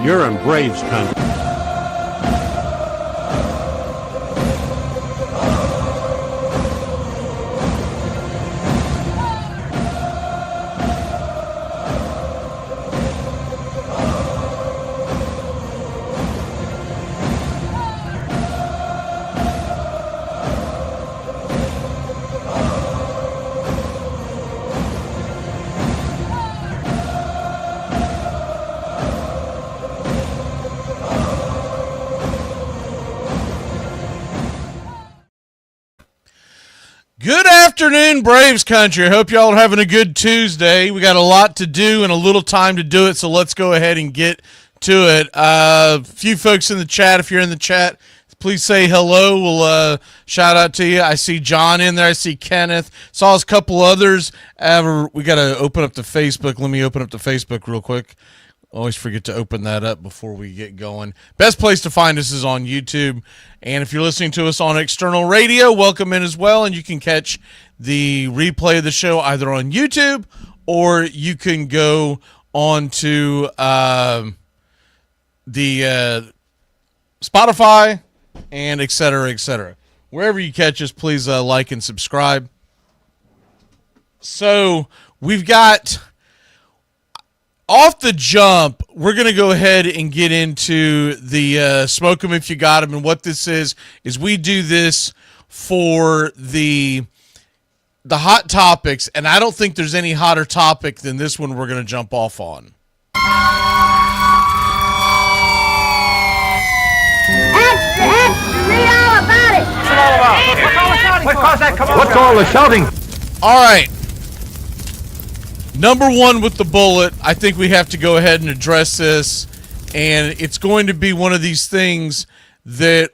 You're in Braves country. Good afternoon, Braves country. I hope y'all are having a good Tuesday. We got a lot to do and a little time to do it, so let's go ahead and get to it. A few folks in the chat. If you're in the chat, please say hello. We'll shout out to you. I see John in there. I see Kenneth. Saw a couple others. We got to open up the Facebook. Let me open up the Facebook real quick. Always forget to open that up before we get going. Best place to find us is on YouTube. And if you're listening to us on external radio, welcome in as well. And you can catch the replay of the show either on YouTube or you can go on to the Spotify and et cetera, et cetera. Wherever you catch us, please like and subscribe. So we've got... Off the jump, we're going to go ahead and get into the Smoke 'em If You Got 'em. And what this is we do this for the hot topics. And I don't think there's any hotter topic than this one we're going to jump off on. Read all about it. What's it all about? What caused that commotion? What's all the shouting? All right. Number one with the bullet, I think we have to go ahead and address this, and it's going to be one of these things that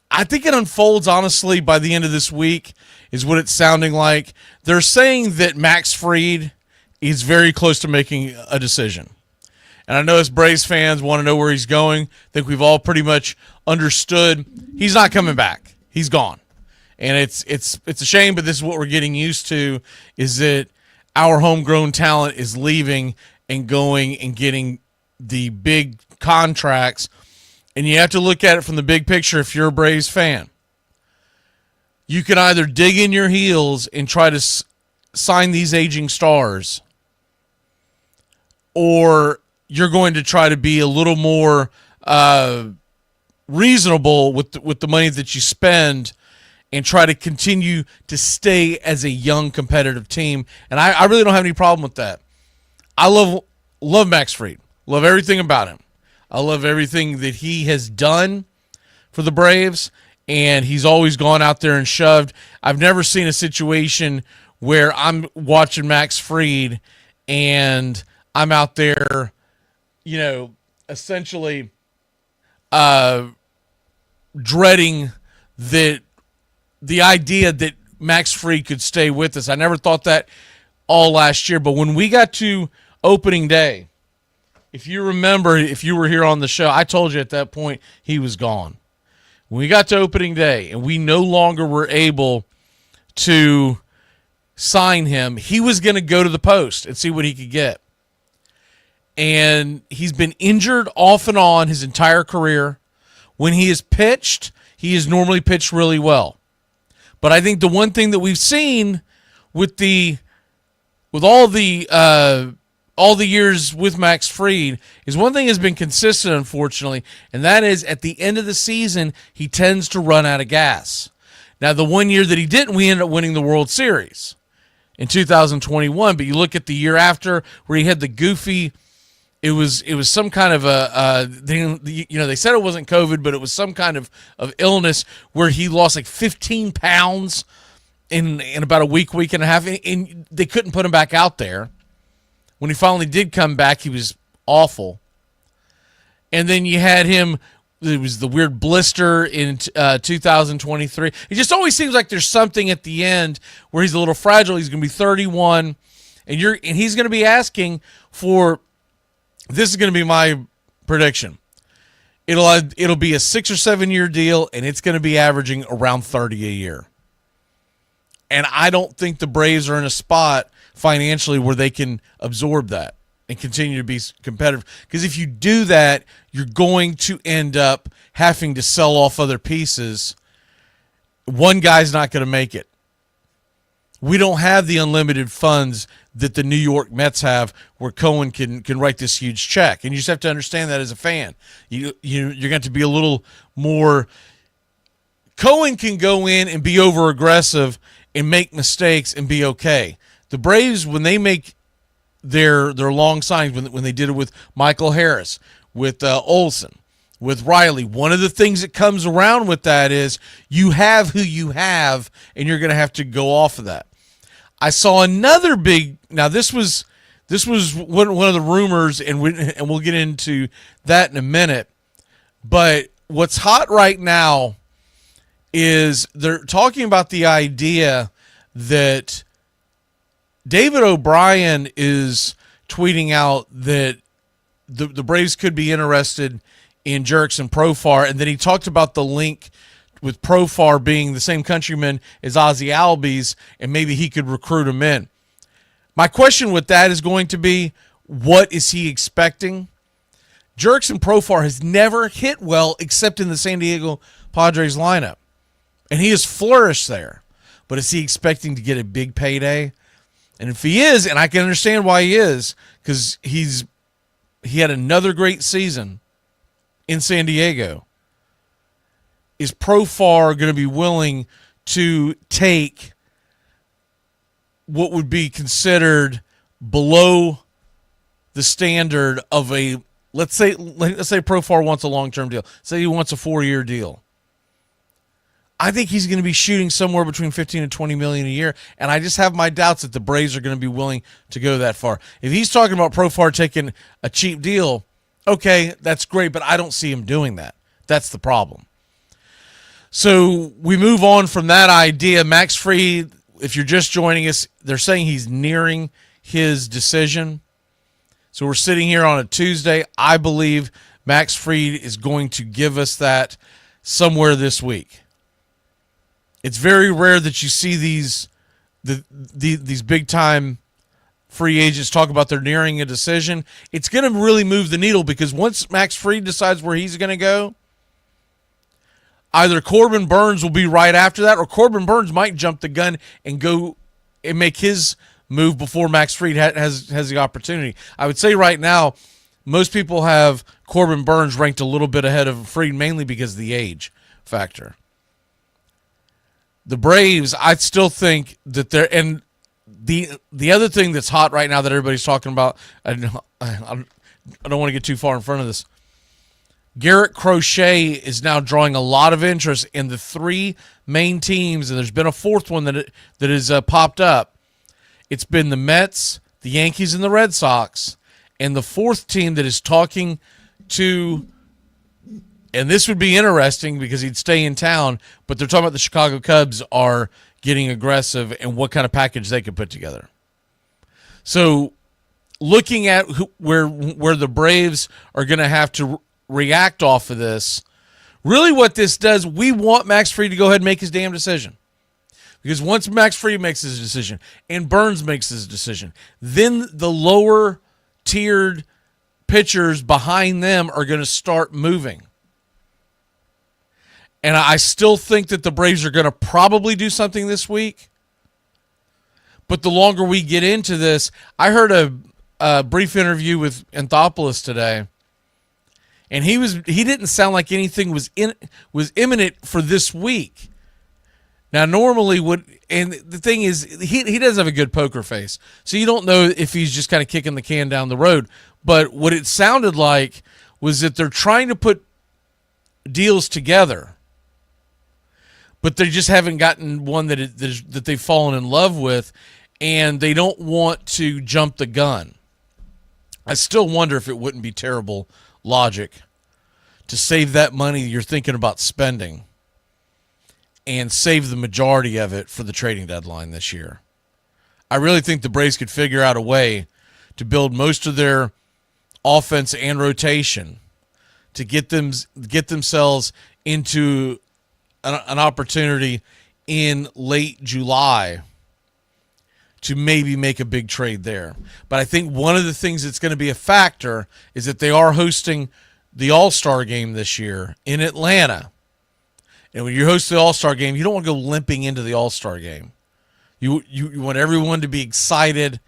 I think it unfolds, honestly, by the end of this week, is what it's sounding like. They're saying that Max Fried is very close to making a decision. And I know as Braves fans want to know where he's going. I think we've all pretty much understood he's not coming back. He's gone. And it's a shame, but this is what we're getting used to, is that our homegrown talent is leaving and going and getting the big contracts. And you have to look at it from the big picture if you're a Braves fan. You can either dig in your heels and try to sign these aging stars, or you're going to try to be a little more reasonable with the money that you spend and try to continue to stay as a young competitive team. And I really don't have any problem with that. I love Max Fried. Love everything about him. I love everything that he has done for the Braves, and he's always gone out there and shoved. I've never seen a situation where I'm watching Max Fried and I'm out there, essentially dreading the idea that Max Fried could stay with us. I never thought that all last year. But when we got to opening day, if you remember, if you were here on the show, I told you at that point he was gone. When we got to opening day and we no longer were able to sign him, he was going to go to the post and see what he could get. And he's been injured off and on his entire career. When he is pitched, he has normally pitched really well. But I think the one thing that we've seen with all the years with Max Fried is one thing has been consistent, unfortunately, and that is at the end of the season, he tends to run out of gas. Now, the one year that he didn't, we ended up winning the World Series in 2021. But you look at the year after where he had the goofy. It was some kind of they said it wasn't COVID, but it was some kind of illness where he lost like 15 pounds in about a week and a half, and they couldn't put him back out there. When he finally did come back, he was awful. And then you had him, it was the weird blister in 2023. It just always seems like there's something at the end where he's a little fragile. He's going to be 31, and he's going to be asking for. This is going to be my prediction. It'll be a 6 or 7 year deal, and it's going to be averaging around 30 a year. And I don't think the Braves are in a spot financially where they can absorb that. and continue to be competitive. Because if you do that, you're going to end up having to sell off other pieces. One guy's not going to make it. We don't have the unlimited funds that the New York Mets have, where Cohen can write this huge check. And you just have to understand that as a fan. You're going to be a little more. Cohen can go in and be over aggressive and make mistakes and be okay. The Braves, when they make their long signings, when they did it with Michael Harris, with Olsen, with Riley, one of the things that comes around with that is you have who you have, and you're going to have to go off of that. I saw another big. Now this was one of the rumors, and we'll get into that in a minute. But what's hot right now is they're talking about the idea that David O'Brien is tweeting out that the Braves could be interested in Jurickson Profar, and then he talked about the link with Profar being the same countryman as Ozzie Albies, and maybe he could recruit him in. My question with that is going to be, what is he expecting? Jurickson Profar has never hit well except in the San Diego Padres lineup, and he has flourished there. But is he expecting to get a big payday? And if he is, and I can understand why he is, because he had another great season in San Diego, is Profar going to be willing to take what would be considered below the standard of a, let's say Profar wants a long-term deal. Say he wants a 4-year deal. I think he's going to be shooting somewhere between 15 and 20 million a year, and I just have my doubts that the Braves are going to be willing to go that far. If he's talking about Profar taking a cheap deal, okay, that's great, but I don't see him doing that. That's the problem. So we move on from that idea. Max Fried, if you're just joining us, they're saying he's nearing his decision. So we're sitting here on a Tuesday. I believe Max Fried is going to give us that somewhere this week. It's very rare that you see these big time free agents talk about they're nearing a decision. It's going to really move the needle, because once Max Fried decides where he's going to go, either Corbin Burns will be right after that, or Corbin Burns might jump the gun and go and make his move before Max Fried has the opportunity. I would say right now, most people have Corbin Burns ranked a little bit ahead of Fried, mainly because of the age factor. The Braves, I still think that they're, and the other thing that's hot right now that everybody's talking about, I don't want to get too far in front of this. Garrett Crochet is now drawing a lot of interest in the 3 main teams, and there's been a 4th one that has popped up. It's been the Mets, the Yankees, and the Red Sox, and the 4th team that is talking to, and this would be interesting because he'd stay in town, but they're talking about the Chicago Cubs are getting aggressive and what kind of package they could put together. So looking at where the Braves are going to have to react off of this, really what this does, we want Max Fried to go ahead and make his damn decision. Because once Max Fried makes his decision and Burns makes his decision, then the lower tiered pitchers behind them are going to start moving. And I still think that the Braves are going to probably do something this week. But the longer we get into this, I heard a brief interview with Anthopoulos today, and he didn't sound like anything was imminent for this week. Now, normally and the thing is, he does have a good poker face, so you don't know if he's just kind of kicking the can down the road. But what it sounded like was that they're trying to put deals together, but they just haven't gotten one that they've fallen in love with, and they don't want to jump the gun. I still wonder if it wouldn't be terrible logic to save that money you're thinking about spending and save the majority of it for the trading deadline this year. I really think the Braves could figure out a way to build most of their offense and rotation to get themselves into an opportunity in late July to maybe make a big trade there. But I think one of the things that's going to be a factor is that they are hosting the All-Star game this year in Atlanta. And when you host the All-Star game, you don't want to go limping into the All-Star game. You want everyone to be excited,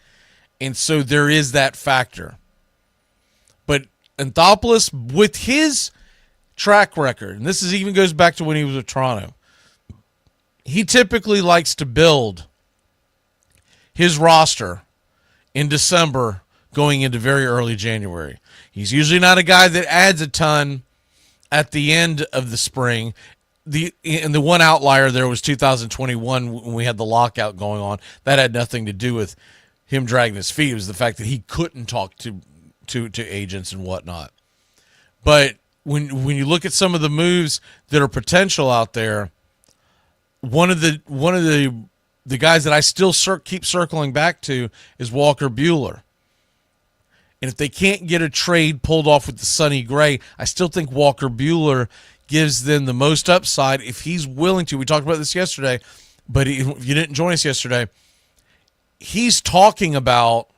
and so there is that factor. But Anthopoulos, with his track record, and this even goes back to when he was with Toronto, he typically likes to build his roster in December going into very early January. He's usually not a guy that adds a ton at the end of the spring. The one outlier there was 2021 when we had the lockout going on. That had nothing to do with him dragging his feet. It was the fact that he couldn't talk to agents and whatnot. But when you look at some of the moves that are potential out there, one of the guys that I still keep circling back to is Walker Buehler. And if they can't get a trade pulled off with the Sonny Gray, I still think Walker Buehler gives them the most upside if he's willing to. We talked about this yesterday, but if you didn't join us yesterday, he's talking about,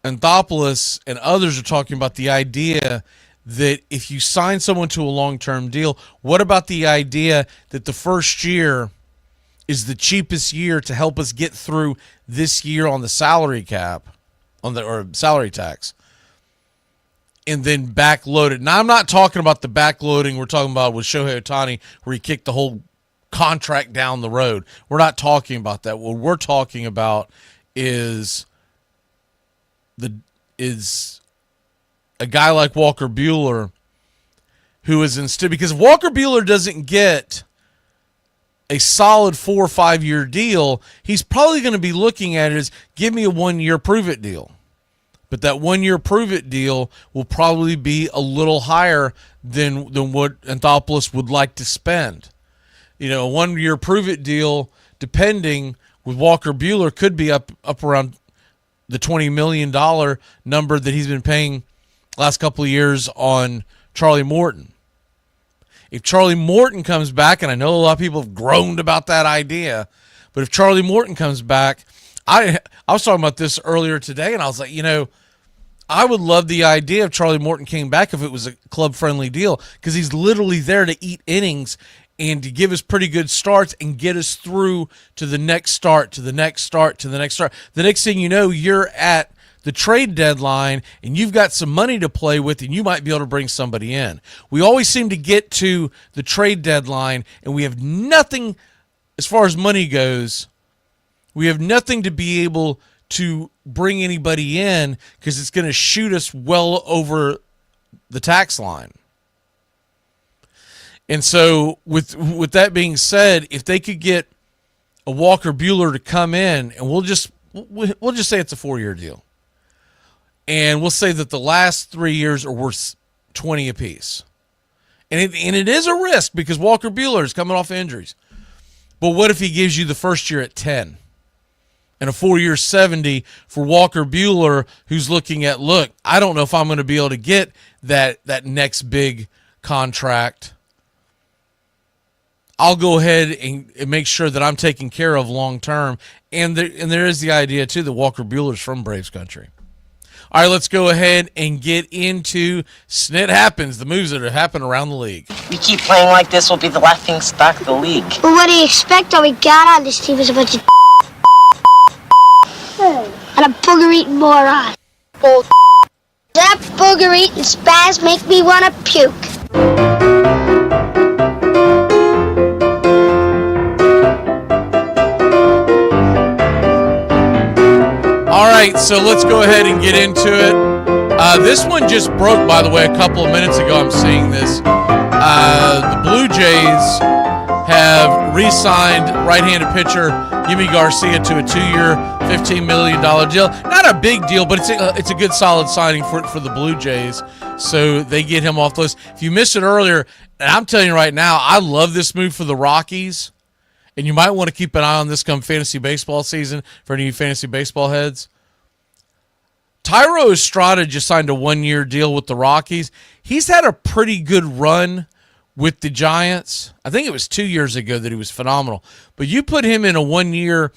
Anthopoulos and others are talking about the idea that if you sign someone to a long-term deal, what about the idea that the first year is the cheapest year to help us get through this year on the salary cap, or salary tax, and then backload it. Now, I'm not talking about the backloading we're talking about with Shohei Ohtani, where he kicked the whole contract down the road. We're not talking about that. What we're talking about is a guy like Walker Buehler, who is instead, because if Walker Buehler doesn't get a solid 4 or 5 year deal, he's probably going to be looking at it as, give me a 1 year prove it deal. But that 1 year prove it deal will probably be a little higher than what Anthopoulos would like to spend. You know, a 1 year prove it deal, depending with Walker Buehler, could be up around the $20 million number that he's been paying last couple of years on Charlie Morton. If Charlie Morton comes back, and I know a lot of people have groaned about that idea, but if Charlie Morton comes back, I was talking about this earlier today, and I was like, you know, I would love the idea if Charlie Morton came back if it was a club-friendly deal, because he's literally there to eat innings and to give us pretty good starts and get us through to the next start, to the next start, to the next start. The next thing you know, you're at the trade deadline and you've got some money to play with, and you might be able to bring somebody in. We always seem to get to the trade deadline and we have nothing as far as money goes. We have nothing to be able to bring anybody in because it's going to shoot us well over the tax line. And so with that being said, if they could get a Walker Buehler to come in, and we'll just say it's a 4 year deal, and we'll say that the last 3 years are worth 20 apiece, and it is a risk because Walker Buehler is coming off injuries. But what if he gives you the first year at 10 and a 4 year 70 for Walker Buehler, who's looking at, look, I don't know if I'm going to be able to get that next big contract. I'll go ahead and make sure that I'm taken care of long term. And there is the idea, too, that Walker Buehler's from Braves country. All right, let's go ahead and get into SNIT Happens, the moves that have happened around the league. We keep playing like this, we'll be the laughing stock of the league. Well, what do you expect? All we got on this team is a bunch of and a booger-eating moron. That booger-eating spaz make me want to puke. All right, so let's go ahead and get into it. This one just broke, by the way, a couple of minutes ago. I'm seeing this. The Blue Jays have re-signed right-handed pitcher Yimi Garcia to a 2-year, $15 million deal. Not a big deal, but it's a good, solid signing for the Blue Jays. So they get him off the list. If you missed it earlier, and I'm telling you right now, I love this move for the Rockies. And you might want to keep an eye on this come fantasy baseball season for any fantasy baseball heads. Thairo Estrada just signed a 1-year deal with the Rockies. He's had a pretty good run with the Giants. I think it was 2 years ago that he was phenomenal. But you put him in a 1-year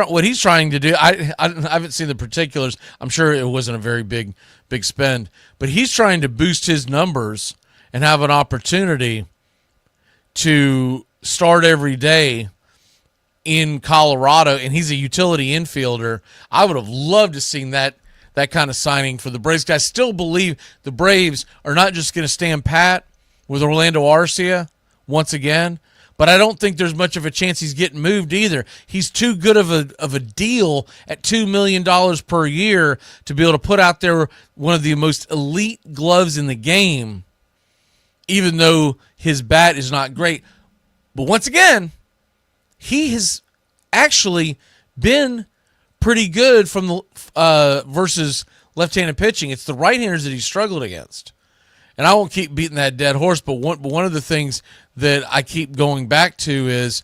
what he's trying to do. I haven't seen the particulars. I'm sure it wasn't a very big spend, but he's trying to boost his numbers and have an opportunity to start every day in Colorado, and he's a utility infielder. I would have loved to seen that kind of signing for the Braves. I still believe the Braves are not just going to stand pat with Orlando Arcia once again, but I don't think there's much of a chance he's getting moved either. He's too good of a deal at $2 million per year to be able to put out there one of the most elite gloves in the game, even though his bat is not great. But once again, he has actually been pretty good from the versus left-handed pitching. It's the right-handers that he struggled against. And I won't keep beating that dead horse, but one of the things that I keep going back to is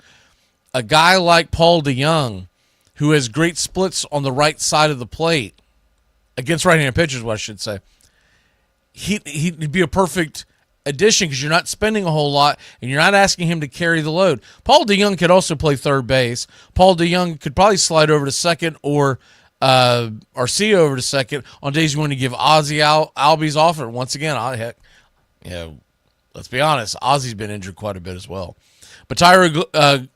a guy like Paul DeJong, who has great splits on the right side of the plate against right-handed pitchers, what I should say. He'd be a perfect addition because you're not spending a whole lot and you're not asking him to carry the load. Paul DeJong could also play third base. Paul DeJong could probably slide over to second or Arcia over to second on days you want to give Ozzie Albies off. Or once again, let's be honest, Ozzie's been injured quite a bit as well. But Tyra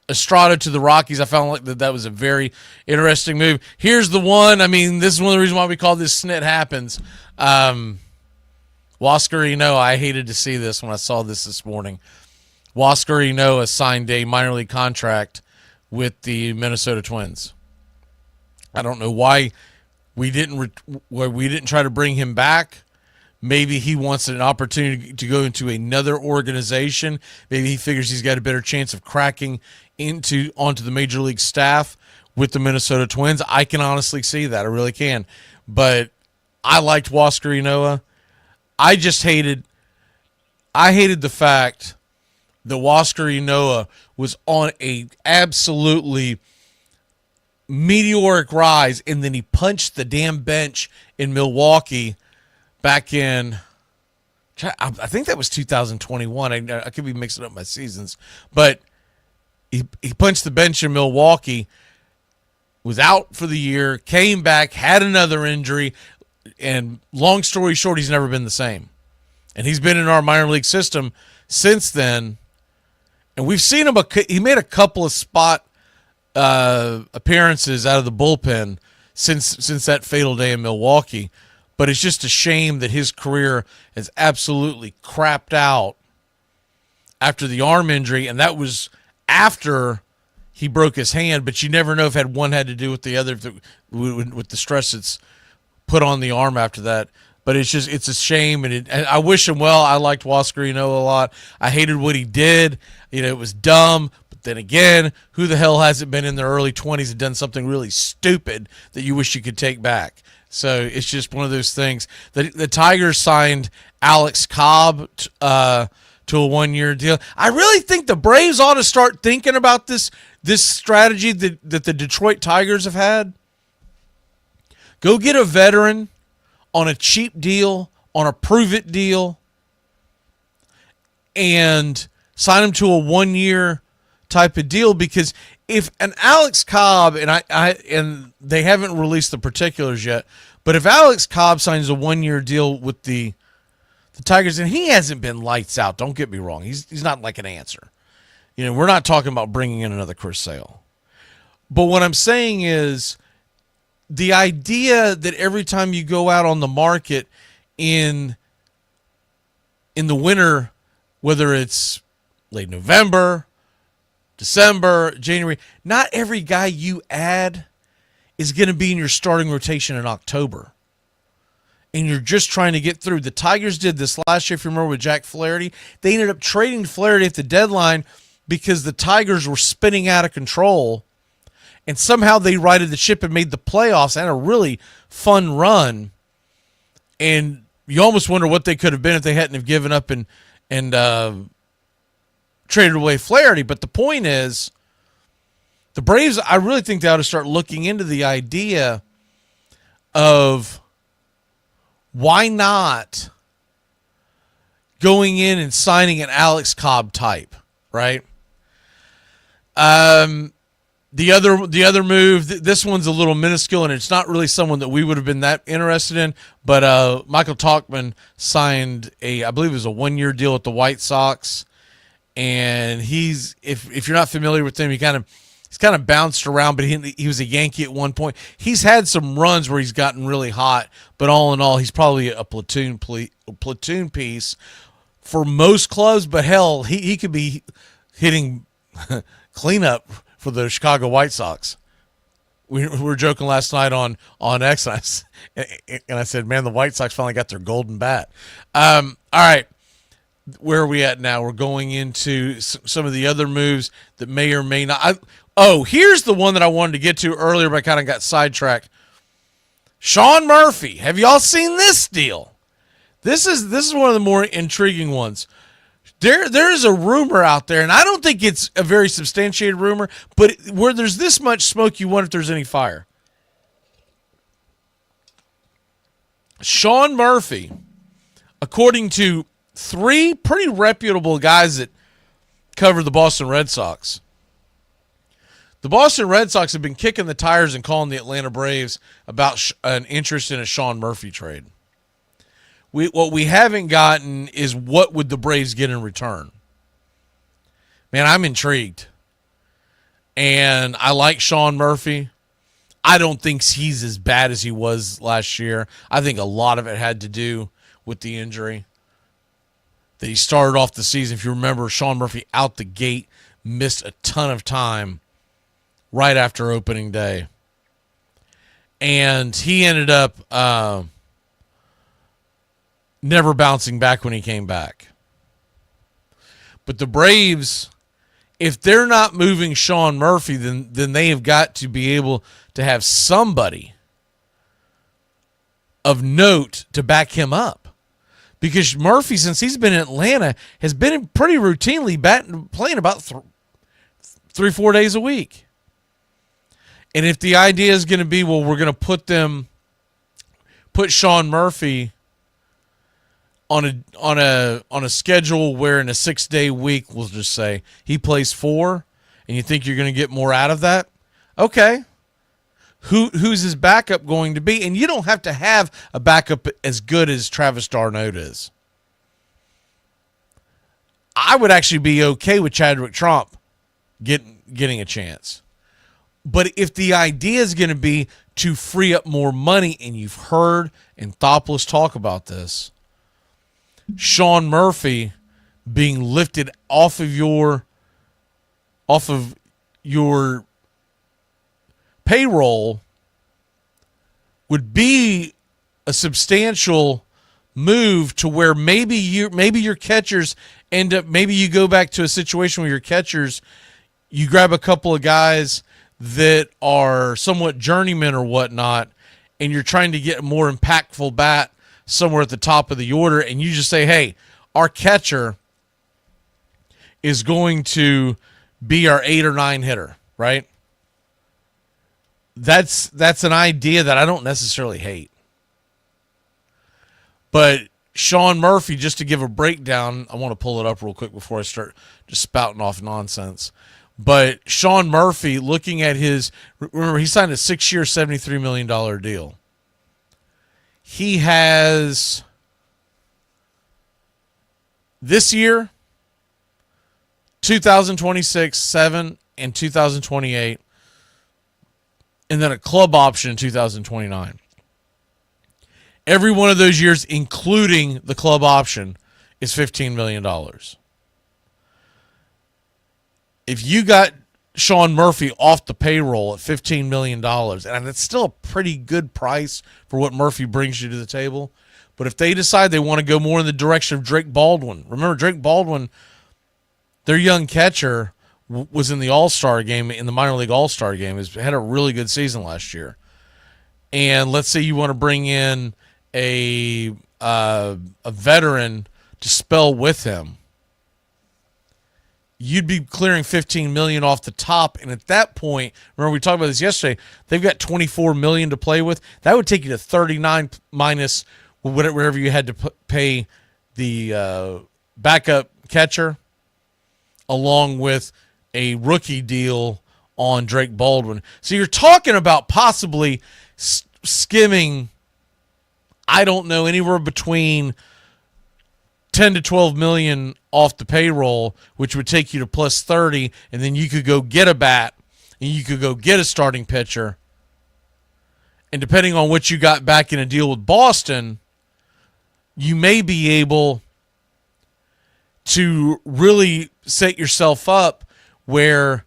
Estrada to the Rockies, I found like that was a very interesting move. Here's the one. I mean, this is one of the reasons why we call this SNIT Happens. Huascar Ynoa, I hated to see this when I saw this morning. Huascar Ynoa signed a minor league contract with the Minnesota Twins. I don't know why we didn't try to bring him back. Maybe he wants an opportunity to go into another organization. Maybe he figures he's got a better chance of cracking onto the major league staff with the Minnesota Twins. I can honestly see that. I really can. But I liked Huascar Ynoa. I hated the fact that Huascar Ynoa was on a absolutely meteoric rise, and then he punched the damn bench in Milwaukee back in, I think that was 2021. I could be mixing up my seasons, but he punched the bench in Milwaukee, was out for the year, came back, had another injury, and long story short, he's never been the same. And he's been in our minor league system since then, and we've seen him. He made a couple of spot appearances out of the bullpen since that fatal day in Milwaukee. But it's just a shame that his career has absolutely crapped out after the arm injury, and that was after he broke his hand. But you never know if one had to do with the other, with the stress that's put on the arm after that. But it's a shame, and I wish him well. I liked Huascar Ynoa a lot. I hated what he did. It was dumb. But then again, who the hell hasn't been in their early 20s and done something really stupid that you wish you could take back? So it's just one of those things. The Tigers signed Alex Cobb to a 1-year deal. I really think the Braves ought to start thinking about this strategy that the Detroit Tigers have had. Go get a veteran on a cheap deal, on a prove-it deal, and sign him to a 1-year type of deal. Because if an Alex Cobb, and they haven't released the particulars yet, but if Alex Cobb signs a 1-year deal with the Tigers, and he hasn't been lights out, don't get me wrong, he's not like an answer. We're not talking about bringing in another Chris Sale. But what I'm saying is, the idea that every time you go out on the market in the winter, whether it's late November, December, January, not every guy you add is going to be in your starting rotation in October. And you're just trying to get through. The Tigers did this last year, if you remember, with Jack Flaherty. They ended up trading Flaherty at the deadline because the Tigers were spinning out of control. And somehow they righted the ship and made the playoffs and a really fun run. And you almost wonder what they could have been if they hadn't have given up and traded away Flaherty. But the point is, the Braves, I really think they ought to start looking into the idea of why not going in and signing an Alex Cobb type, right? The other move, this one's a little minuscule, and it's not really someone that we would have been that interested in. But Michael Tauchman signed I believe it was a 1-year deal with the White Sox, and he's if you're not familiar with him, he's kind of bounced around, but he was a Yankee at one point. He's had some runs where he's gotten really hot, but all in all, he's probably a platoon piece for most clubs. But hell, he could be hitting cleanup for the Chicago White Sox. We were joking last night on X, and I said, man, the White Sox finally got their golden bat. All right, where are we at now? We're going into some of the other moves that may or may not. Here's the one that I wanted to get to earlier, but I kind of got sidetracked. Shawn Murphy. Have y'all seen this deal? This is one of the more intriguing ones. There's a rumor out there, and I don't think it's a very substantiated rumor, but where there's this much smoke, you wonder if there's any fire. Shawn Murphy, according to 3 pretty reputable guys that cover the Boston Red Sox, the Boston Red Sox have been kicking the tires and calling the Atlanta Braves about an interest in a Shawn Murphy trade. What we haven't gotten is what would the Braves get in return. Man, I'm intrigued. And I like Shawn Murphy. I don't think he's as bad as he was last year. I think a lot of it had to do with the injury. That he started off the season, if you remember, Shawn Murphy out the gate, missed a ton of time right after opening day. And he ended up never bouncing back when he came back. But the Braves, if they're not moving Shawn Murphy, then they have got to be able to have somebody of note to back him up. Because Murphy, since he's been in Atlanta, has been pretty routinely playing about 3-4 days a week. And if the idea is going to be, well, we're going to put Shawn Murphy on a schedule where in a 6-day week, we'll just say he plays 4, and you think you're going to get more out of that, okay. Who's his backup going to be? And you don't have to have a backup as good as Travis d'Arnaud is. I would actually be okay with Chadwick Tromp getting a chance. But if the idea is going to be to free up more money, and you've heard Anthopoulos talk about this, Shawn Murphy being lifted off of your payroll would be a substantial move to where maybe your catchers end up, maybe you go back to a situation where your catchers, you grab a couple of guys that are somewhat journeymen or whatnot, and you're trying to get a more impactful bat somewhere at the top of the order, and you just say, hey, our catcher is going to be our 8 or 9 hitter, right? That's an idea that I don't necessarily hate. But Shawn Murphy, just to give a breakdown, I want to pull it up real quick before I start just spouting off nonsense. But Shawn Murphy, looking at remember, he signed a 6-year, $73 million deal. He has this year, 2026, 7, and 2028, and then a club option in 2029. Every one of those years, including the club option, is $15 million. If you got Shawn Murphy off the payroll at $15 million, and it's still a pretty good price for what Murphy brings you to the table, but if they decide they want to go more in the direction of Drake Baldwin, remember Drake Baldwin, their young catcher, was in the All-Star game, in the minor league All-Star game, had a really good season last year. And let's say you want to bring in a veteran to spell with him, you'd be clearing $15 million off the top, and at that point, remember we talked about this yesterday, they've got $24 million to play with. That would take you to 39 minus whatever you had to pay the backup catcher, along with a rookie deal on Drake Baldwin. So you're talking about possibly skimming, I don't know, anywhere between 10 to 12 million off the payroll, which would take you to plus 30, and then you could go get a bat and you could go get a starting pitcher. And depending on what you got back in a deal with Boston, you may be able to really set yourself up where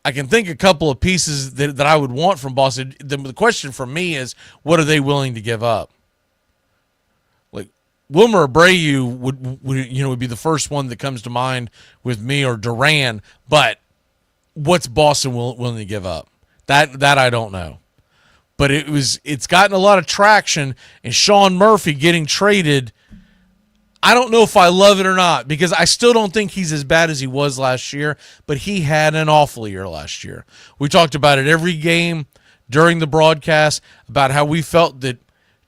I can think a couple of pieces that I would want from Boston. The question for me is, what are they willing to give up? Like Wilmer Abreu would be the first one that comes to mind with me, or Duran. But what's Boston willing to give up? That I don't know. But it's gotten a lot of traction, and Shawn Murphy getting traded, I don't know if I love it or not, because I still don't think he's as bad as he was last year, but he had an awful year last year. We talked about it every game during the broadcast about how we felt that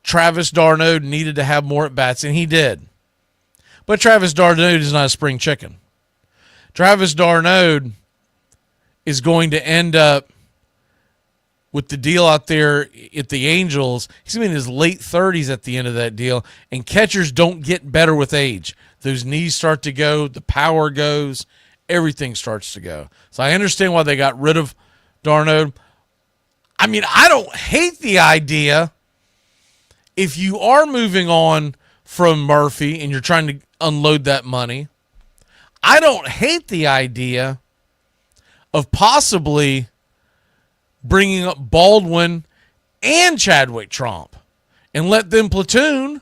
Travis d'Arnaud needed to have more at-bats, and he did. But Travis d'Arnaud is not a spring chicken. Travis d'Arnaud is going to end up with the deal out there at the Angels. He's going to be in his late 30s at the end of that deal, and catchers don't get better with age. Those knees start to go, the power goes, everything starts to go. So I understand why they got rid of d'Arnaud. I mean, I don't hate the idea if you are moving on from Murphy and you're trying to unload that money. I don't hate the idea of possibly bringing up Baldwin and Chadwick Tromp and let them platoon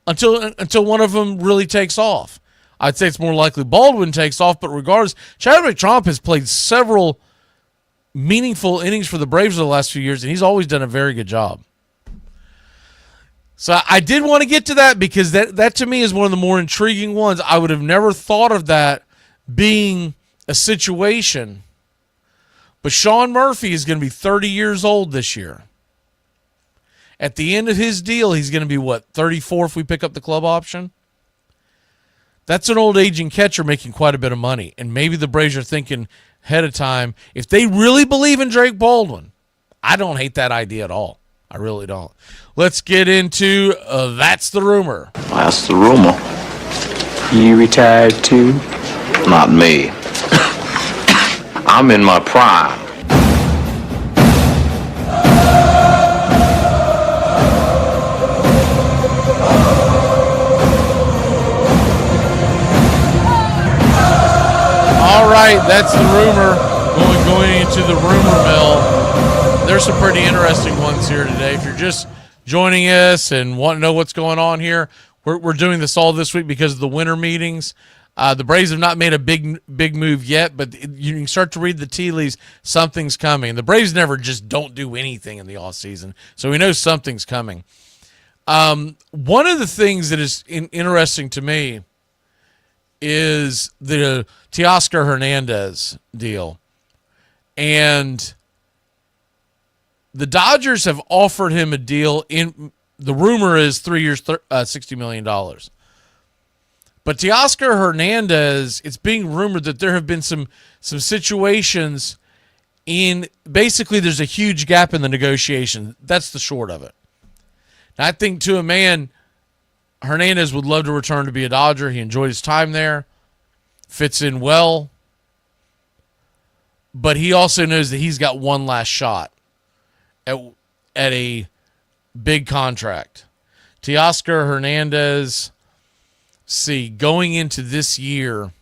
until one of them really takes off. I'd say it's more likely Baldwin takes off, but regardless, Chadwick Tromp has played several meaningful innings for the Braves over the last few years, and he's always done a very good job. So I did want to get to that because that to me is one of the more intriguing ones. I would have never thought of that being a situation. But Shawn Murphy is going to be 30 years old this year. At the end of his deal, he's going to be, 34 if we pick up the club option? That's an old aging catcher making quite a bit of money. And maybe the Braves are thinking ahead of time, if they really believe in Drake Baldwin, I don't hate that idea at all. I really don't. Let's get into That's the Rumor. That's the rumor. You retired too? Not me. I'm in my prime. All right, that's the rumor. Going into the rumor mill. There's some pretty interesting ones here today. If you're just joining us and want to know what's going on here, we're doing this all this week because of the winter meetings. The Braves have not made a big move yet, but you can start to read the tea leaves. Something's coming. The Braves never just don't do anything in the offseason, so we know something's coming. One of the things that is interesting to me is the Teoscar Hernandez deal. And the Dodgers have offered him a deal. The rumor is 3 years, $60 million. But Teoscar Hernandez, it's being rumored that there have been some situations basically there's a huge gap in the negotiation. That's the short of it. Now, I think to a man, Hernandez would love to return to be a Dodger. He enjoyed his time there, fits in well. But he also knows that he's got one last shot at a big contract. Teoscar Hernandez, going into this year,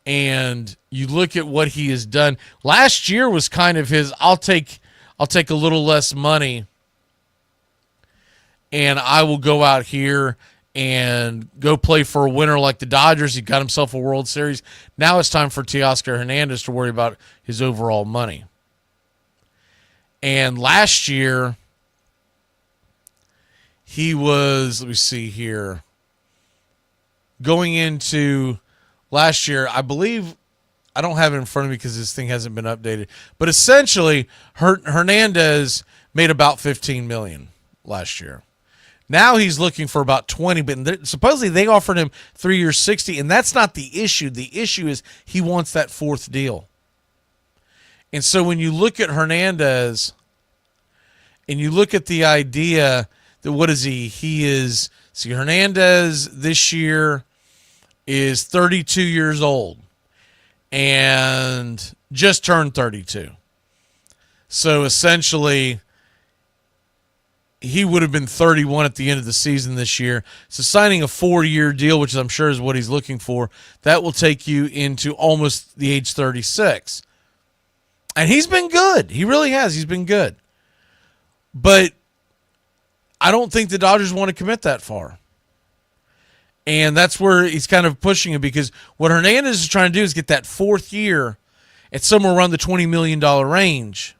and you look at what he has done. Last year was kind of his, I'll take a little less money, and I will go out here and go play for a winner like the Dodgers. He got himself a World Series. Now it's time for Teoscar Hernandez to worry about his overall money. And last year, he was, let me see here, going into last year, I believe, I don't have it in front of me because this thing hasn't been updated, but essentially Hernandez made about $15 million last year. Now he's looking for about 20, but supposedly they offered him 3 years, 60, and that's not the issue. The issue is he wants that fourth deal. And so when you look at Hernandez and you look at the idea that what is he? He is, see, Hernandez this year is 32 years old and just turned 32. So essentially, he would have been 31 at the end of the season this year. So signing a 4-year deal, which I'm sure is what he's looking for, that will take you into almost the age 36. And he's been good. He really has. He's been good. But I don't think the Dodgers want to commit that far. And that's where he's kind of pushing it, because what Hernandez is trying to do is get that fourth year at somewhere around the $20 million range.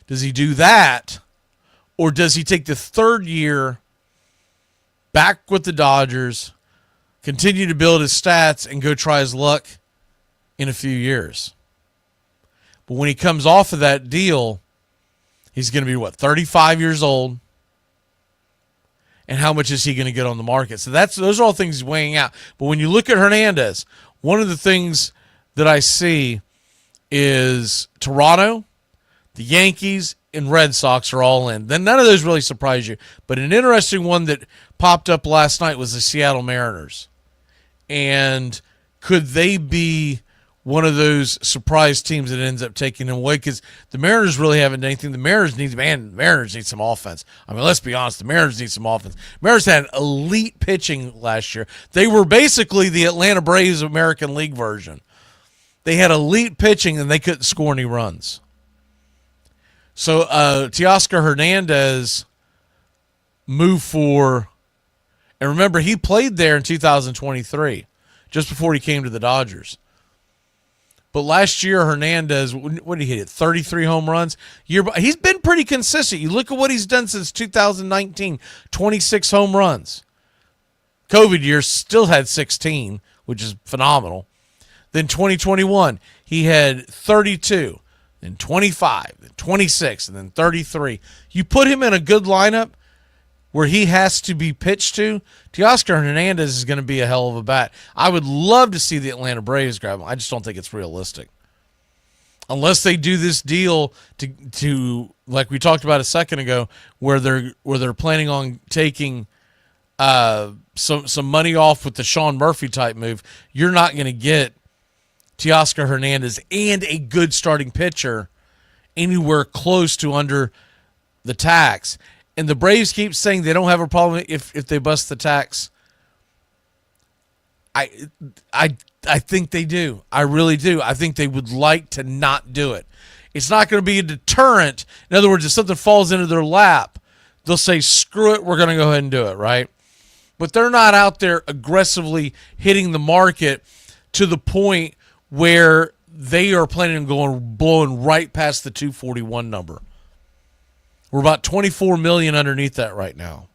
Does he do that? Or does he take the third year back with the Dodgers, continue to build his stats, and go try his luck in a few years? But when he comes off of that deal, he's going to be, 35 years old? And how much is he going to get on the market? So those are all things he's weighing out. But when you look at Hernandez, one of the things that I see is Toronto, the Yankees, and Red Sox are all in. Then none of those really surprise you. But an interesting one that popped up last night was the Seattle Mariners. And could they be one of those surprise teams that ends up taking them away? Because the Mariners really haven't done anything. The Mariners need some offense. I mean, let's be honest. The Mariners need some offense. Mariners had elite pitching last year. They were basically the Atlanta Braves American League version. They had elite pitching, and they couldn't score any runs. So Teoscar Hernandez moved for, and remember, he played there in 2023, just before he came to the Dodgers. But last year, Hernandez, what did he hit? 33 home runs. He's been pretty consistent. You look at what he's done since 2019, 26 home runs. COVID year still had 16, which is phenomenal. Then 2021, he had 32. Then 25, then 26, and then 33. You put him in a good lineup where he has to be pitched to, Teoscar Hernandez is going to be a hell of a bat. I would love to see the Atlanta Braves grab him. I just don't think it's realistic. Unless they do this deal to like we talked about a second ago, where they're planning on taking some money off with the Shawn Murphy type move, you're not going to get Teoscar Hernandez and a good starting pitcher anywhere close to under the tax. And the Braves keep saying they don't have a problem if they bust the tax. I think they do. I really do. I think they would like to not do it. It's not going to be a deterrent. In other words, if something falls into their lap, they'll say, screw it, we're going to go ahead and do it, right? But they're not out there aggressively hitting the market to the point where they are planning on blowing right past the 241 number. We're about $24 million underneath that right now.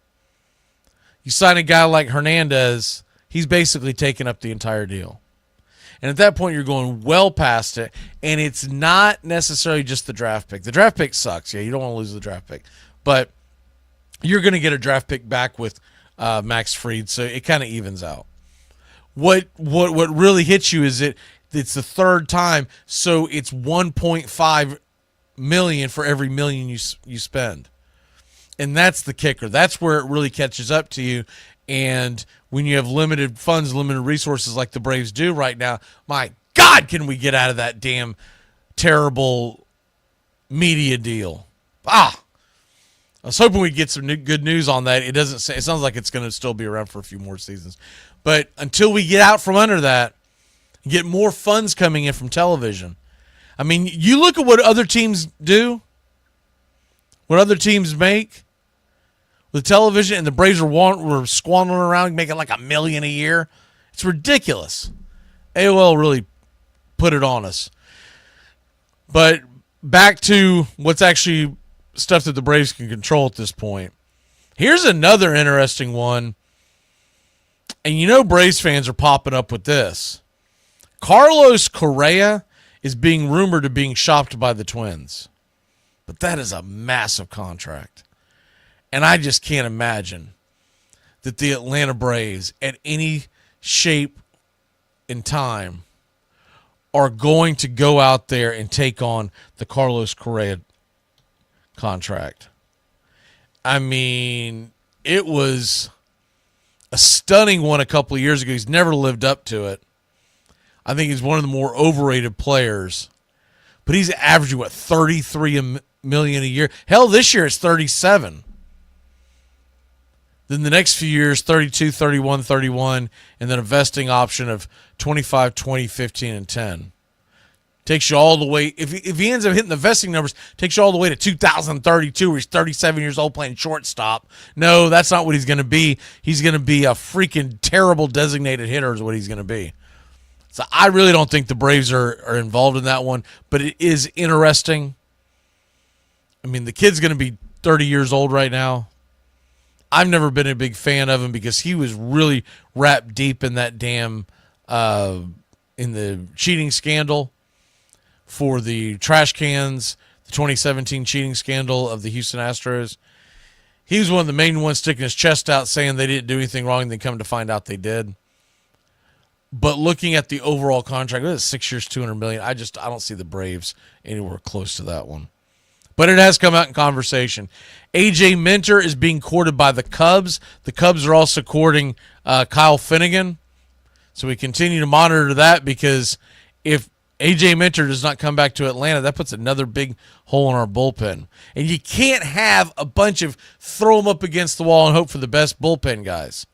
You sign a guy like Hernandez, he's basically taking up the entire deal. And at that point, you're going well past it, and it's not necessarily just the draft pick. The draft pick sucks. Yeah, you don't want to lose the draft pick. But you're going to get a draft pick back with Max Fried, so it kind of evens out. What really hits you is it's the third time, so it's $1.5 million for every million you spend. And that's the kicker. That's where it really catches up to you. And when you have limited funds, limited resources like the Braves do right now, my God, can we get out of that damn terrible media deal? I was hoping we'd get some good news on that. It sounds like it's going to still be around for a few more seasons. But until we get out from under that, get more funds coming in from television. I mean, you look at what other teams do, what other teams make with television, and the Braves were squandering around making like $1 million a year. It's ridiculous. AOL really put it on us. But back to what's actually stuff that the Braves can control at this point. Here's another interesting one. And you know Braves fans are popping up with this. Carlos Correa is being rumored of being shopped by the Twins. But that is a massive contract. And I just can't imagine that the Atlanta Braves, at any shape and time, are going to go out there and take on the Carlos Correa contract. I mean, it was a stunning one a couple of years ago. He's never lived up to it. I think he's one of the more overrated players. But he's averaging, what, $33 million a year? Hell, this year it's 37. Then the next few years, 32, 31, 31, and then a vesting option of 25, 20, 15, and 10. Takes you all the way, if he ends up hitting the vesting numbers, takes you all the way to 2032, where he's 37 years old playing shortstop. No, that's not what he's going to be. He's going to be a freaking terrible designated hitter is what he's going to be. So I really don't think the Braves are involved in that one, but it is interesting. I mean, the kid's going to be 30 years old right now. I've never been a big fan of him because he was really wrapped deep in that damn in the cheating scandal for the trash cans, the 2017 cheating scandal of the Houston Astros. He was one of the main ones sticking his chest out saying they didn't do anything wrong, and they come to find out they did. But looking at the overall contract, it was 6 years, $200 million. I don't see the Braves anywhere close to that one. But it has come out in conversation. A.J. Minter is being courted by the Cubs. The Cubs are also courting Kyle Finnegan. So we continue to monitor that, because if A.J. Minter does not come back to Atlanta, that puts another big hole in our bullpen. And you can't have a bunch of throw them up against the wall and hope for the best bullpen guys.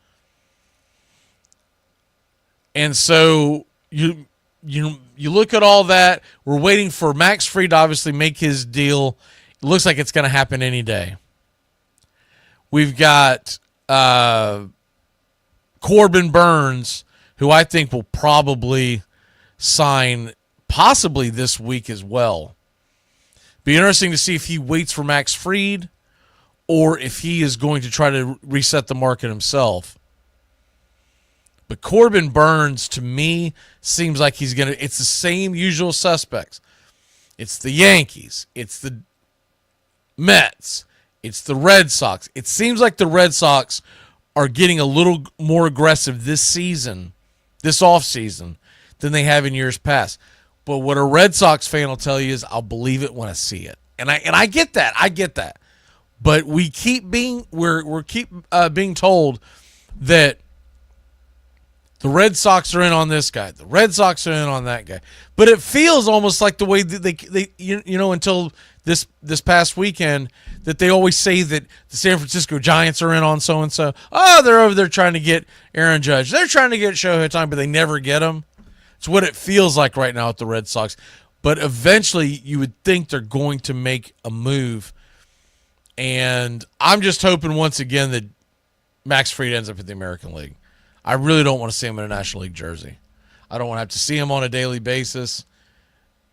And so you look at all that. We're waiting for Max Fried to obviously make his deal. It looks like it's going to happen any day. We've got Corbin Burns, who I think will probably sign possibly this week as well. Be interesting to see if he waits for Max Fried or if he is going to try to reset the market himself. But Corbin Burns, to me, seems like he's going to... It's the same usual suspects. It's the Yankees. It's the Mets. It's the Red Sox. It seems like the Red Sox are getting a little more aggressive this season, this offseason, than they have in years past. But what a Red Sox fan will tell you is, I'll believe it when I see it. And I get that. I get that. But we keep being... We're being told that the Red Sox are in on this guy. The Red Sox are in on that guy. But it feels almost like the way that they until this past weekend, that they always say that the San Francisco Giants are in on so-and-so. Oh, they're over there trying to get Aaron Judge. They're trying to get Shohei Ohtani, but they never get him. It's what it feels like right now with the Red Sox. But eventually you would think they're going to make a move. And I'm just hoping once again that Max Fried ends up in the American League. I really don't want to see him in a National League jersey. I don't want to have to see him on a daily basis.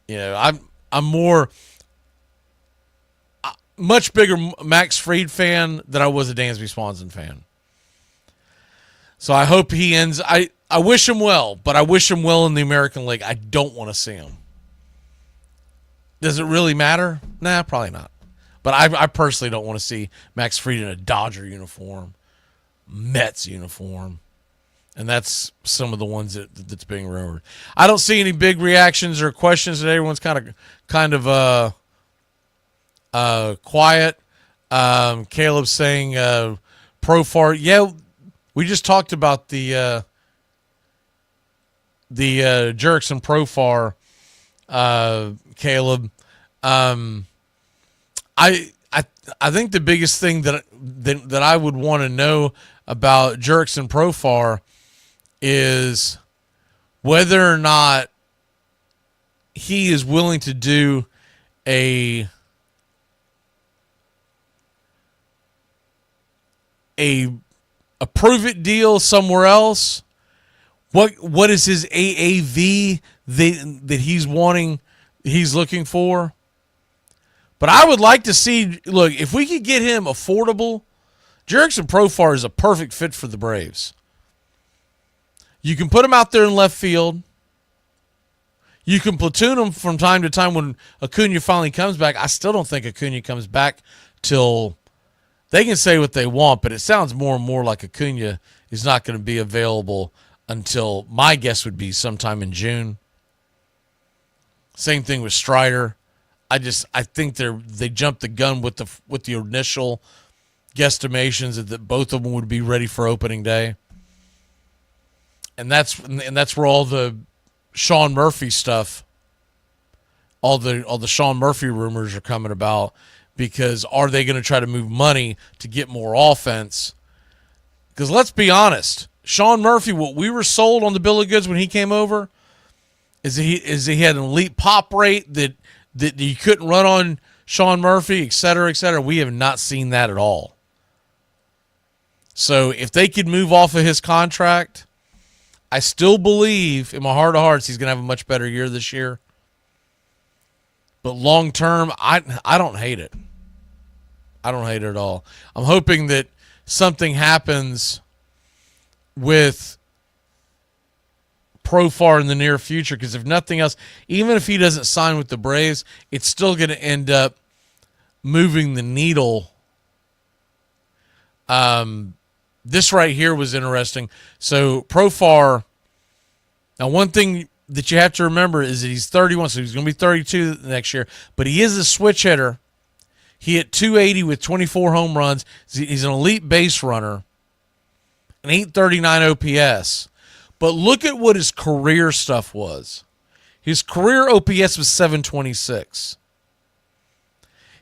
You know, I'm more much bigger Max Fried fan than I was a Dansby Swanson fan. So I hope he ends. I wish him well, but I wish him well in the American League. I don't want to see him. Does it really matter? Nah, probably not. But I personally don't want to see Max Fried in a Dodger uniform, Mets uniform. And that's some of the ones that's being rumored. I don't see any big reactions or questions today. Everyone's kind of quiet. Caleb saying Profar. Yeah, we just talked about the Jerks and Profar. Caleb. I think the biggest thing that I would want to know about Jerks and Profar is whether or not he is willing to do a prove it deal somewhere else. What is his AAV that he's wanting, he's looking for? But I would like to see, look, if we could get him affordable, Jerickson Profar is a perfect fit for the Braves. You can put him out there in left field. You can platoon him from time to time when Acuna finally comes back. I still don't think Acuna comes back till they can say what they want, but it sounds more and more like Acuna is not going to be available until, my guess would be sometime in June. Same thing with Strider. I think they jumped the gun with the initial guesstimations that both of them would be ready for opening day. And that's where all the Shawn Murphy stuff, all the Shawn Murphy rumors are coming about, because are they going to try to move money to get more offense? Because let's be honest, Shawn Murphy, what we were sold on the bill of goods when he came over is he had an elite pop rate that you couldn't run on Shawn Murphy, et cetera, et cetera. We have not seen that at all. So if they could move off of his contract, I still believe in my heart of hearts he's going to have a much better year this year. But long term, I don't hate it. I don't hate it at all. I'm hoping that something happens with Profar in the near future, because if nothing else, even if he doesn't sign with the Braves, it's still going to end up moving the needle. This right here was interesting. So Profar, now one thing that you have to remember is that he's 31, so he's going to be 32 next year, but he is a switch hitter. He hit 280 with 24 home runs. He's an elite base runner, an 839 OPS. But look at what his career stuff was. His career OPS was 726.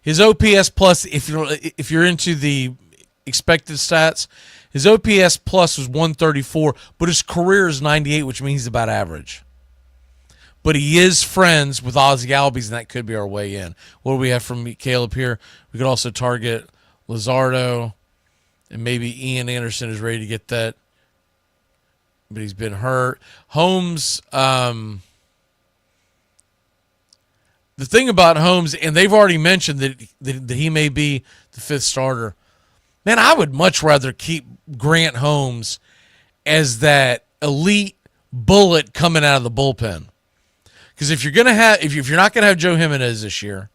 His OPS plus, if you're into the expected stats, his OPS plus was 134, but his career is 98, which means he's about average. But he is friends with Ozzy Albies, and that could be our way in. What do we have from Caleb here? We could also target Luzardo, and maybe Ian Anderson is ready to get that, but he's been hurt. Holmes, the thing about Holmes, and they've already mentioned that he may be the fifth starter. Man, I would much rather keep Grant Holmes as that elite bullet coming out of the bullpen. Because if you're not gonna have Joe Jimenez this year,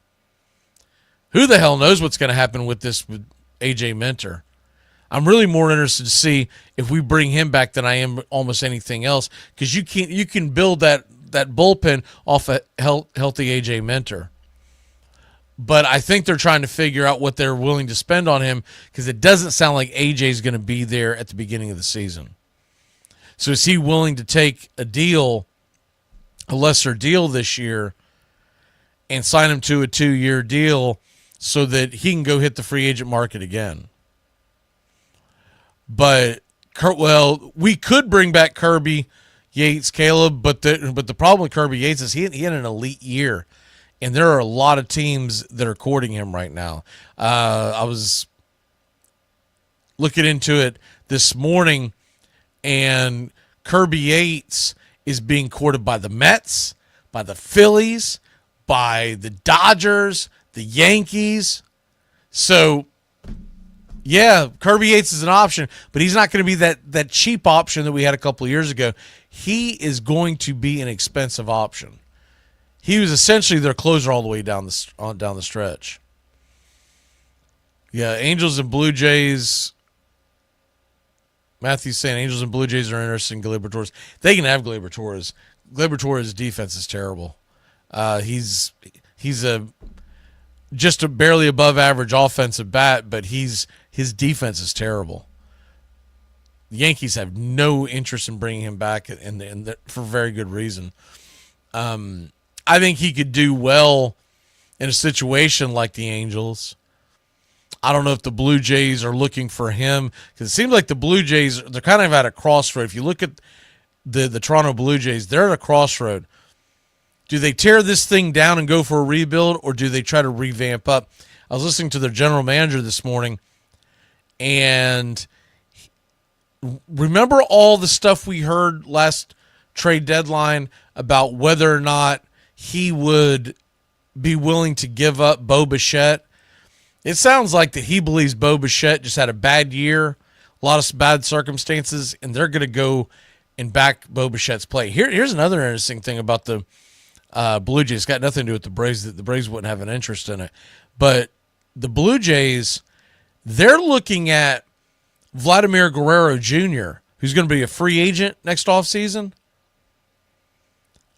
who the hell knows what's gonna happen with AJ Minter? I'm really more interested to see if we bring him back than I am almost anything else, because you can build that bullpen off a healthy AJ Minter. But I think they're trying to figure out what they're willing to spend on him, because it doesn't sound like AJ's going to be there at the beginning of the season. So is he willing to take a lesser deal this year, and sign him to a 2-year deal so that he can go hit the free agent market again? But we could bring back Kirby Yates, Caleb, but the problem with Kirby Yates is he had an elite year, and there are a lot of teams that are courting him right now. I was looking into it this morning, and Kirby Yates is being courted by the Mets, by the Phillies, by the Dodgers, the Yankees. So, yeah, Kirby Yates is an option, but he's not going to be that cheap option that we had a couple of years ago. He is going to be an expensive option. He was essentially their closer all the way down the stretch. Yeah, Angels and Blue Jays. Matthew's saying Angels and Blue Jays are interested in Gleyber Torres. They can have Gleyber Torres. Gleyber Torres' defense is terrible. He's just a barely above average offensive bat, but his defense is terrible. The Yankees have no interest in bringing him back, and for very good reason. I think he could do well in a situation like the Angels. I don't know if the Blue Jays are looking for him, because it seems like the Blue Jays, they're kind of at a crossroad. If you look at the Toronto Blue Jays, they're at a crossroad. Do they tear this thing down and go for a rebuild, or do they try to revamp up? I was listening to their general manager this morning, and remember all the stuff we heard last trade deadline about whether or not he would be willing to give up Bo Bichette? It sounds like that he believes Bo Bichette just had a bad year, a lot of bad circumstances, and they're going to go and back Bo Bichette's play. Here's another interesting thing about the Blue Jays. It's got nothing to do with the Braves. The Braves wouldn't have an interest in it. But the Blue Jays, they're looking at Vladimir Guerrero Jr., who's going to be a free agent next offseason.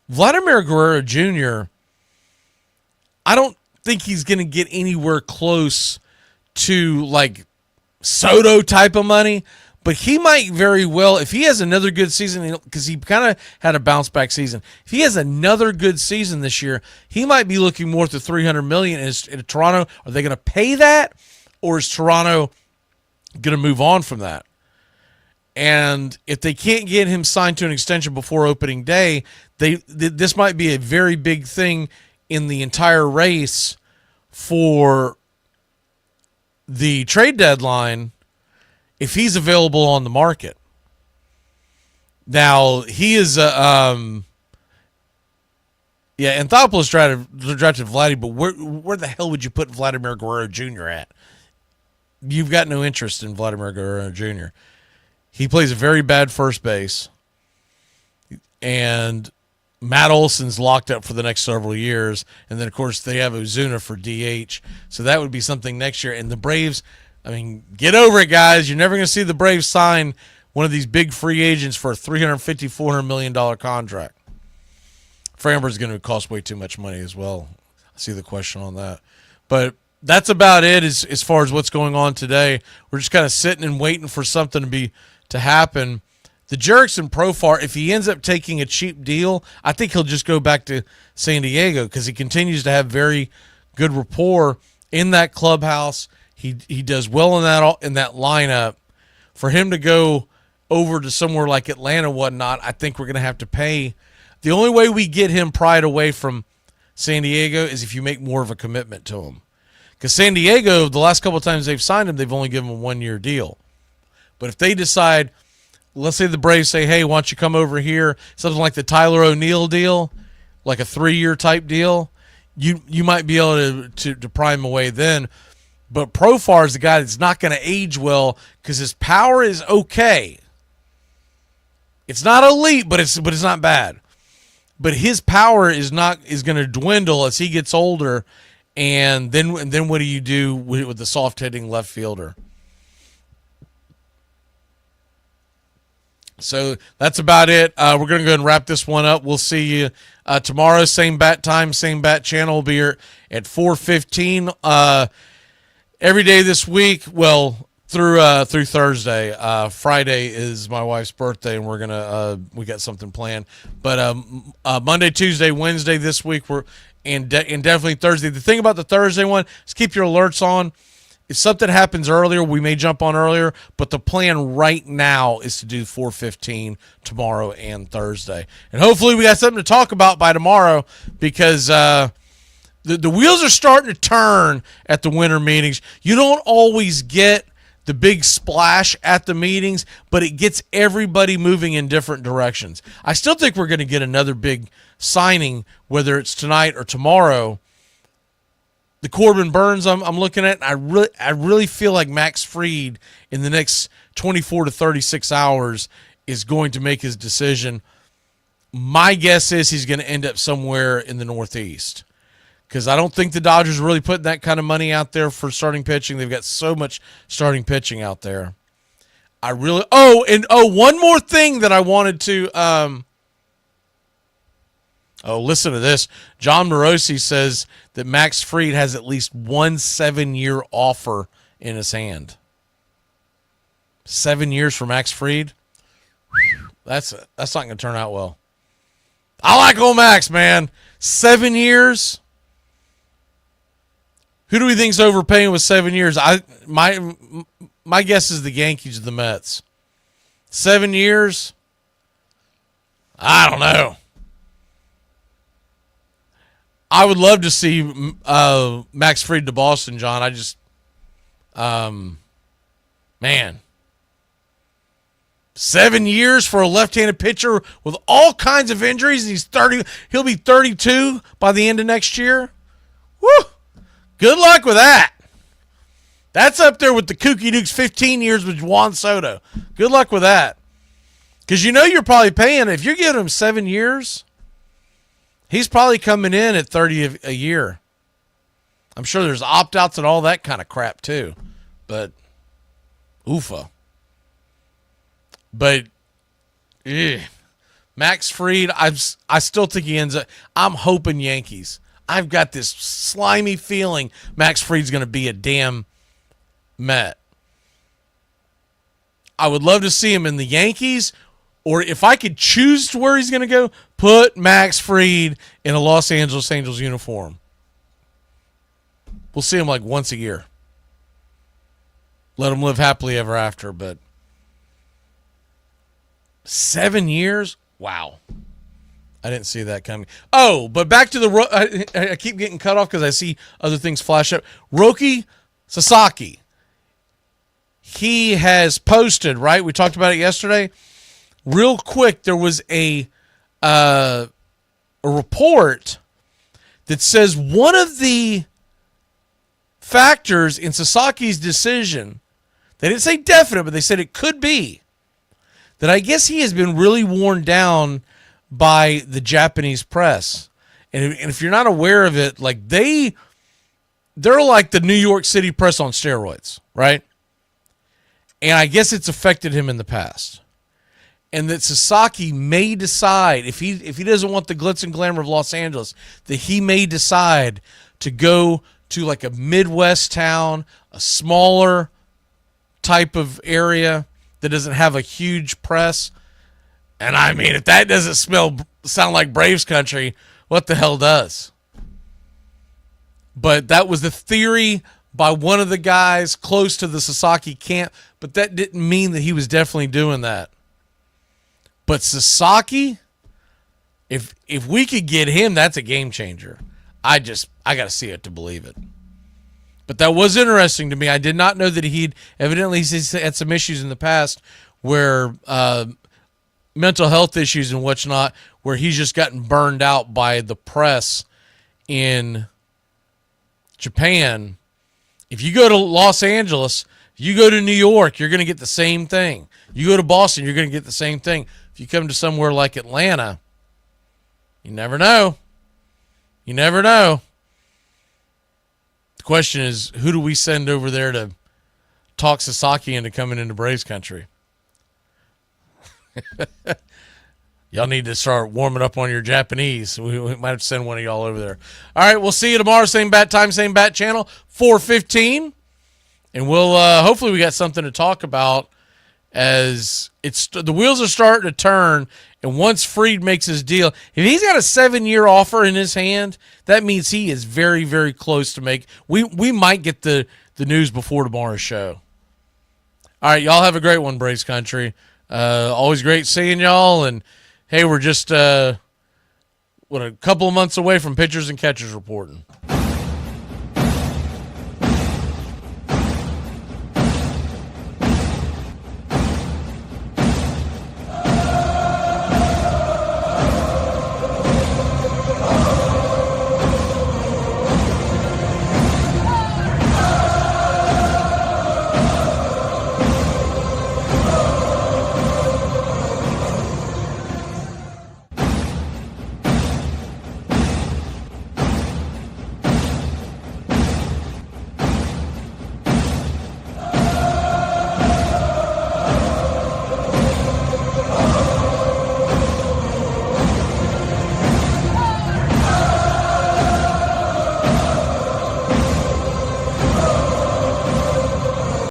Vladimir Guerrero Jr., I don't think he's going to get anywhere close to like Soto type of money, but he might very well, if he has another good season, because he kind of had a bounce back season. If he has another good season this year, he might be looking more to $300 million. In Toronto, are they going to pay that, or is Toronto going to move on from that? And if they can't get him signed to an extension before opening day, this might be a very big thing in the entire race for the trade deadline if he's available on the market. Now, he is Anthopoulos drafted Vladdy, but where the hell would you put Vladimir Guerrero Jr. at? You've got no interest in Vladimir Guerrero Jr. He plays a very bad first base, and Matt Olson's locked up for the next several years. And then, of course, they have Ozuna for DH. So that would be something next year. And the Braves, I mean, get over it, guys. You're never going to see the Braves sign one of these big free agents for a $350, $400 million contract. Framber's going to cost way too much money as well. I see the question on that. But that's about it as far as what's going on today. We're just kind of sitting and waiting for something to happen. The Jurickson Profar, if he ends up taking a cheap deal, I think he'll just go back to San Diego because he continues to have very good rapport in that clubhouse. He does well in that lineup. For him to go over to somewhere like Atlanta, whatnot, I think we're going to have to pay. The only way we get him pried away from San Diego is if you make more of a commitment to him. Because San Diego, the last couple of times they've signed him, they've only given him a 1-year deal. But if they decide, let's say the Braves say, hey, why don't you come over here, something like the Tyler O'Neill deal, like a 3-year type deal, you might be able to pry him away then. But Profar is the guy that's not going to age well because his power is okay. It's not elite, but it's not bad. But his power is going to dwindle as he gets older, and then what do you do with the soft hitting left fielder? So that's about it. We're going to go ahead and wrap this one up. We'll see you tomorrow. Same bat time, same bat channel. We'll be here at 4:15 every day this week. Well, through Thursday. Friday is my wife's birthday, and we're gonna we got something planned. But Monday, Tuesday, Wednesday this week and definitely Thursday. The thing about the Thursday one is keep your alerts on. If something happens earlier, we may jump on earlier, but the plan right now is to do 4:15 tomorrow and Thursday. And hopefully we got something to talk about by tomorrow because the wheels are starting to turn at the winter meetings. You don't always get the big splash at the meetings, but it gets everybody moving in different directions. I still think we're going to get another big signing, whether it's tonight or tomorrow. The Corbin Burns I'm looking at, I really feel like Max Fried in the next 24 to 36 hours is going to make his decision. My guess is he's going to end up somewhere in the Northeast because I don't think the Dodgers are really putting that kind of money out there for starting pitching. They've got so much starting pitching out there. One more thing that I wanted to listen to this. John Morosi says that Max Fried has at least one 7-year offer in his hand. 7 years for Max Fried? That's not going to turn out well. I like old Max, man. 7 years? Who do we think's overpaying with 7 years? My guess is the Yankees or the Mets. 7 years? I don't know. I would love to see Max Fried to Boston, John. I just, man. 7 years for a left-handed pitcher with all kinds of injuries. And he's 30. He'll be 32 by the end of next year. Woo! Good luck with that. That's up there with the Kooky Dukes 15 years with Juan Soto. Good luck with that. Because you're probably paying, if you're giving him 7 years, he's probably coming in at 30 a year. I'm sure there's opt-outs and all that kind of crap too. but oofa. But Max Fried, I still think he ends up. I'm hoping Yankees. I've got this slimy feeling Max Fried's going to be a damn Met. I would love to see him in the Yankees, or if I could choose to where he's going to go, put Max Fried in a Los Angeles Angels uniform. We'll see him like once a year. Let him live happily ever after, but 7 years? Wow. I didn't see that coming. Oh, but back to the... I keep getting cut off because I see other things flash up. Roki Sasaki. He has posted, right? We talked about it yesterday. Real quick, there was a report that says one of the factors in Sasaki's decision, they didn't say definite, but they said it could be, that I guess he has been really worn down by the Japanese press. And if you're not aware of it, like they're like the New York City press on steroids, right? And I guess it's affected him in the past. And that Sasaki may decide, if he doesn't want the glitz and glamour of Los Angeles, that he may decide to go to like a Midwest town, a smaller type of area that doesn't have a huge press. And I mean, if that doesn't sound like Braves country, what the hell does? But that was the theory by one of the guys close to the Sasaki camp, but that didn't mean that he was definitely doing that. But Sasaki, if we could get him, that's a game changer. I got to see it to believe it. But that was interesting to me. I did not know that he'd evidently had some issues in the past where mental health issues and whatnot, where he's just gotten burned out by the press in Japan. If you go to Los Angeles, if you go to New York, you're going to get the same thing. You go to Boston, you're going to get the same thing. If you come to somewhere like Atlanta, you never know. You never know. The question is, who do we send over there to talk Sasaki into coming into Braves country? Y'all need to start warming up on your Japanese. We might have to send one of y'all over there. All right, we'll see you tomorrow. Same bat time, same bat channel, 4:15. And we'll hopefully we got something to talk about as the wheels are starting to turn. And once Fried makes his deal, if he's got a 7-year offer in his hand, that means he is very, very close to make. We might get the news before tomorrow's show. All right, y'all have a great one, Braves country. Always great seeing y'all. And hey, we're just a couple of months away from pitchers and catchers reporting.